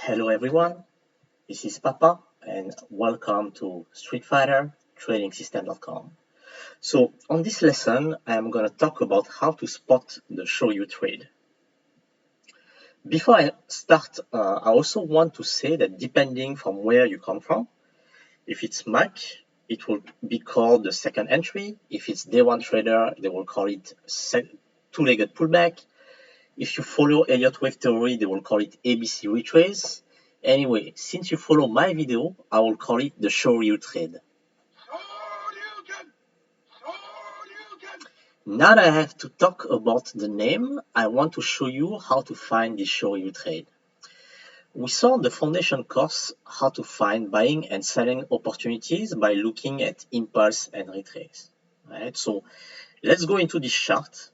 Hello everyone, this is Papa and welcome to Street Fighter TradingSystem.com. So on this lesson, I'm going to talk about how to spot the Shoyu trade. Before I start, I also want to say that depending from where you come from, if it's Mac, it will be called the second entry. If it's day one trader, they will call it two-legged pullback. If you follow Elliott Wave Theory, they will call it ABC retrace. Anyway, since you follow my video, I will call it the Shoyu trade. Now that I have to talk about the name, I want to show you how to find the Shoyu trade. We saw in the foundation course how to find buying and selling opportunities by looking at impulse and retrace. Right? So let's go into this chart.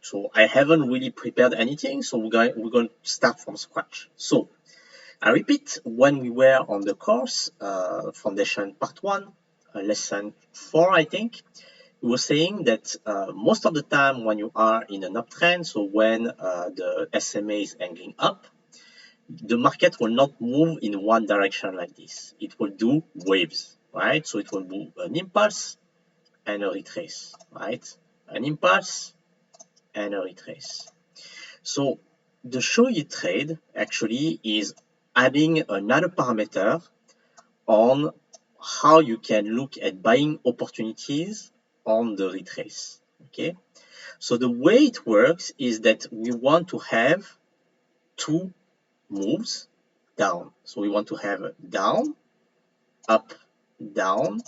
So I haven't really prepared anything, so we're going to start from scratch. So I repeat, when we were on the course, Foundation Part 1, Lesson 4, I think, we were saying that most of the time when you are in an uptrend, so when the SMA is angling up, the market will not move in one direction like this. It will do waves, right? So it will do an impulse and a retrace, right? An impulse and a retrace. So the Shoyu trade actually is adding another parameter on how you can look at buying opportunities on the retrace. Okay, so the way it works is that we want to have two moves down. So we want to have a down, up, down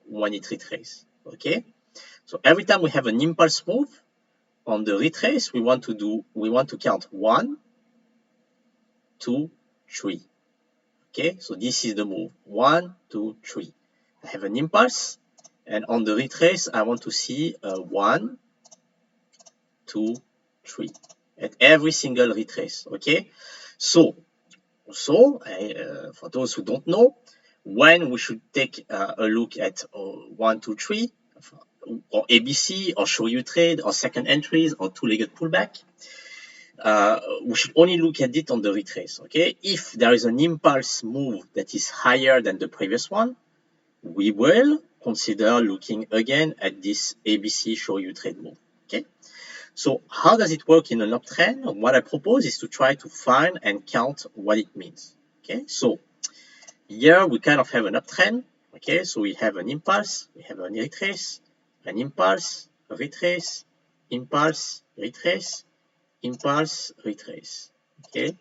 when it retraces. Okay, so every time we have an impulse move on the retrace, we want to count 1, 2, 3. Okay, so this is the move 1, 2, 3. I have an impulse, and on the retrace, I want to see a 1, 2, 3 at every single retrace. Okay, so for those who don't know, when we should take a look at 1, 2, 3, or ABC, or Shoyu trade, or second entries, or two-legged pullback, we should only look at it on the retrace. Okay, if there is an impulse move that is higher than the previous one, we will consider looking again at this ABC Shoyu trade move. Okay, so how does it work in an uptrend? What I propose is to try to find and count what it means. Okay, so here we kind of have an uptrend. Okay, so we have an impulse, we have a retrace, an impulse, a retrace, impulse, retrace, impulse, retrace. Okay,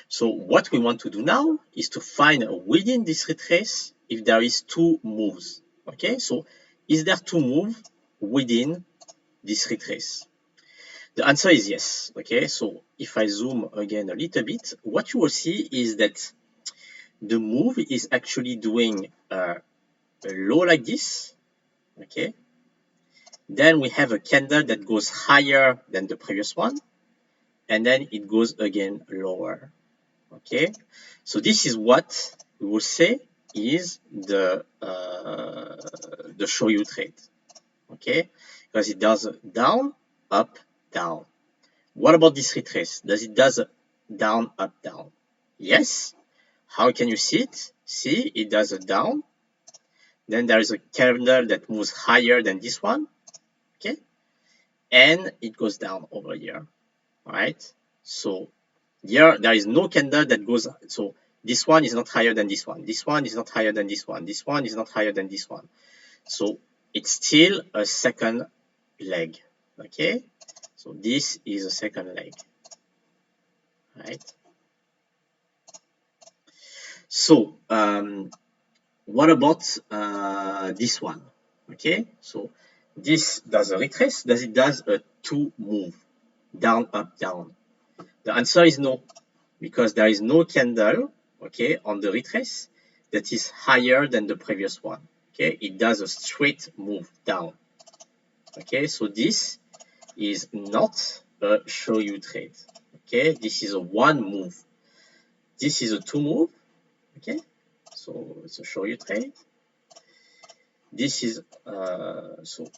so what we want to do now is to find within this retrace if there is two moves. Okay, so is there two moves within this retrace? The answer is yes. Okay, so if I zoom again a little bit, what you will see is that the move is actually doing a low like this. Okay, then we have a candle that goes higher than the previous one, and then it goes again lower. Okay, so this is what we will say is the Shoyu trade. Okay, because it does down, up, down. What about this retrace? Does it does down, up, down? Yes. How can you see it? See, it does a down. Then there is a candle that moves higher than this one. Okay, and it goes down over here. All right. So here there is no candle that goes. So this one is not higher than this one. This one is not higher than this one. This one is not higher than this one. So it's still a second leg. Okay. So this is a second leg. Right. So what about this one? Okay. So this does a retrace. Does it does a two move down, up, down? The answer is no, because there is no candle, okay, on the retrace that is higher than the previous one. Okay, it does a straight move down. Okay, so this is not a Shoyu trade. Okay, this is a one move. This is a two move. Okay, so it's a Shoyu trade. This is so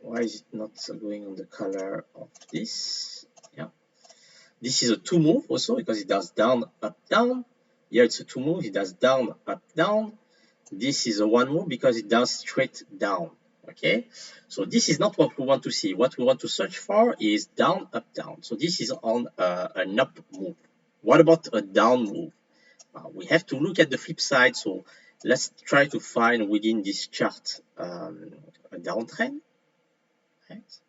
why is it not going on the color of this? Yeah. This is a 2 move also because it does down, up, down. Here it's a 2 move, it does down, up, down. This is a 1 move because it does straight down. Okay, so this is not what we want to see. What we want to search for is down, up, down. So this is on an up move. What about a down move? We have to look at the flip side. So let's try to find within this chart a downtrend. Right?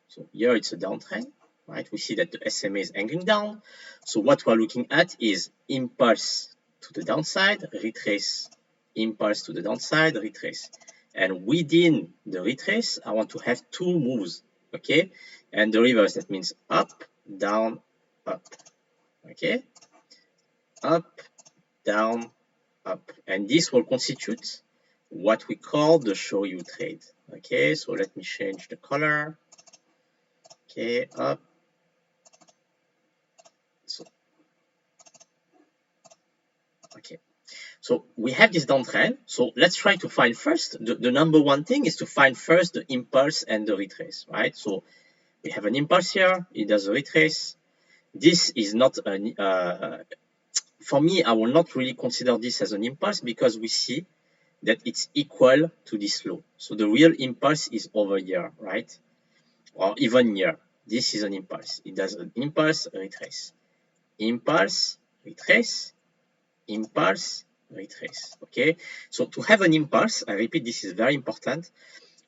So here it's a downtrend. Right? We see that the SMA is angling down. So what we're looking at is impulse to the downside, retrace, impulse to the downside, retrace. And within the retrace, I want to have 2 moves. Okay? And the reverse, that means up, down, up. Okay? Up, down, up. And this will constitute what we call the Shoyu trade. Okay, so let me change the color. Okay, up. So, okay. So we have this downtrend. So let's try to find first. The number one thing is to find first the impulse and the retrace, right? So we have an impulse here. It does a retrace. This is not an for me, I will not really consider this as an impulse because we see that it's equal to this low. So the real impulse is over here, right? Or even here. This is an impulse. It does an impulse, retrace. Impulse, retrace, impulse, retrace. Okay? So to have an impulse, I repeat, this is very important.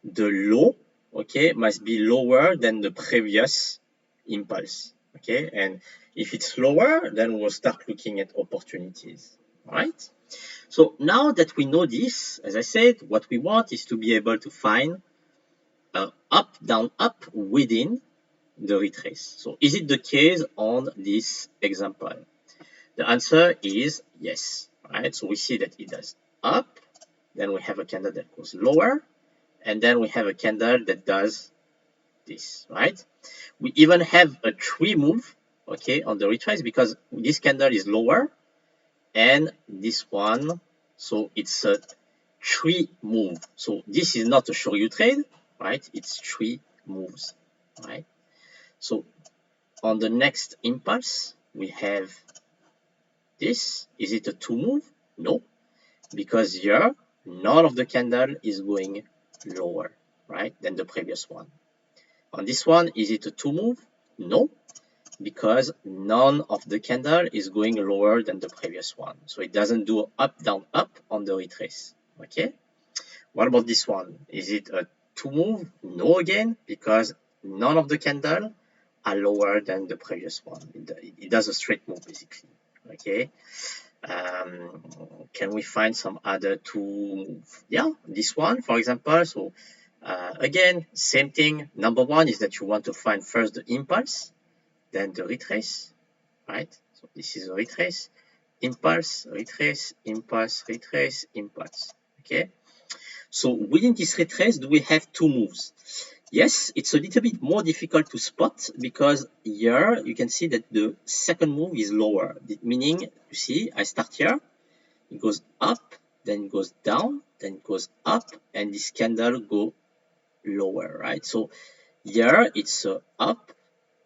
The low, okay, must be lower than the previous impulse. Okay? And if it's lower, then we'll start looking at opportunities. Right? So now that we know this, as I said, what we want is to be able to find up, down, up within the retrace. So is it the case on this example? The answer is yes, right? So we see that it does up, then we have a candle that goes lower, and then we have a candle that does this, right? We even have a 3 move, okay, on the retrace because this candle is lower and this one, so it's a 3 move. So this is not a Shoyu trade, right? It's 3 moves, right? So on the next impulse, we have this. Is it a 2 move? No, because here none of the candle is going lower, right, than the previous one. On this one, is it a 2 move? No, because none of the candle is going lower than the previous one. So it doesn't do up, down, up on the retrace. Okay. What about this one? Is it a 2 move? No, again, because none of the candle are lower than the previous one. It does a straight move basically. Okay. Can we find some other 2 move? Yeah, this one, for example. So again, same thing. Number one is that you want to find first the impulse, then the retrace, right? So this is a retrace, impulse, retrace, impulse, retrace, impulse. Okay. So within this retrace, do we have 2 moves? Yes, it's a little bit more difficult to spot because here you can see that the second move is lower, meaning, you see, I start here, it goes up, then it goes down, then it goes up, and this candle go lower, right? So here it's up,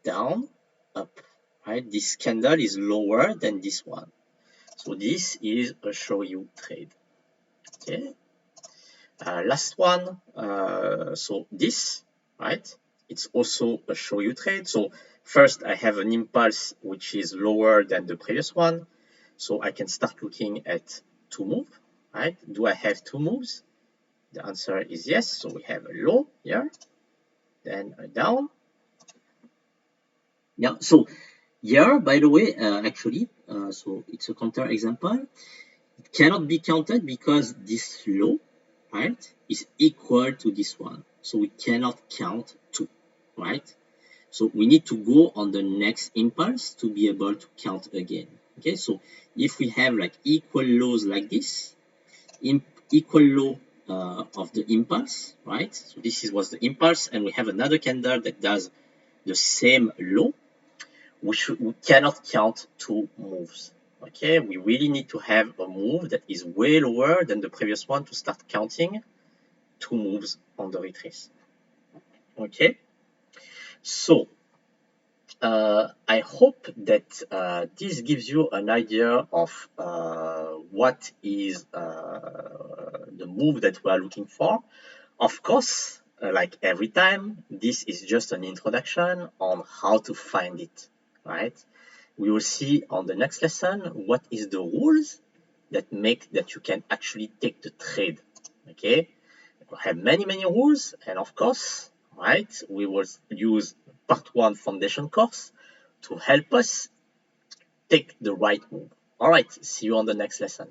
down, up, right? This candle is lower than this one. So this is a Shoyu trade, okay? Last one, so this, right? It's also a Shoyu trade. So first I have an impulse which is lower than the previous one. So I can start looking at 2 moves, right? Do I have 2 moves? The answer is yes. So we have a low here, then a down. Yeah, so here, by the way, actually, so it's a counter example. It cannot be counted because this low, right, is equal to this one. So we cannot count 2, right? So we need to go on the next impulse to be able to count again. Okay, so if we have like equal lows like this, equal low of the impulse, right? So this was the impulse, and we have another candle that does the same low. We cannot count 2 moves. Okay, we really need to have a move that is way lower than the previous one to start counting 2 moves on the retrace. Okay, so I hope that this gives you an idea of what is the move that we are looking for. Of course, like every time, this is just an introduction on how to find it, right? We will see on the next lesson what is the rules that make that you can actually take the trade, okay? We have many rules, and of course, right, we will use part 1 foundation course to help us take the right move. All right, see you on the next lesson.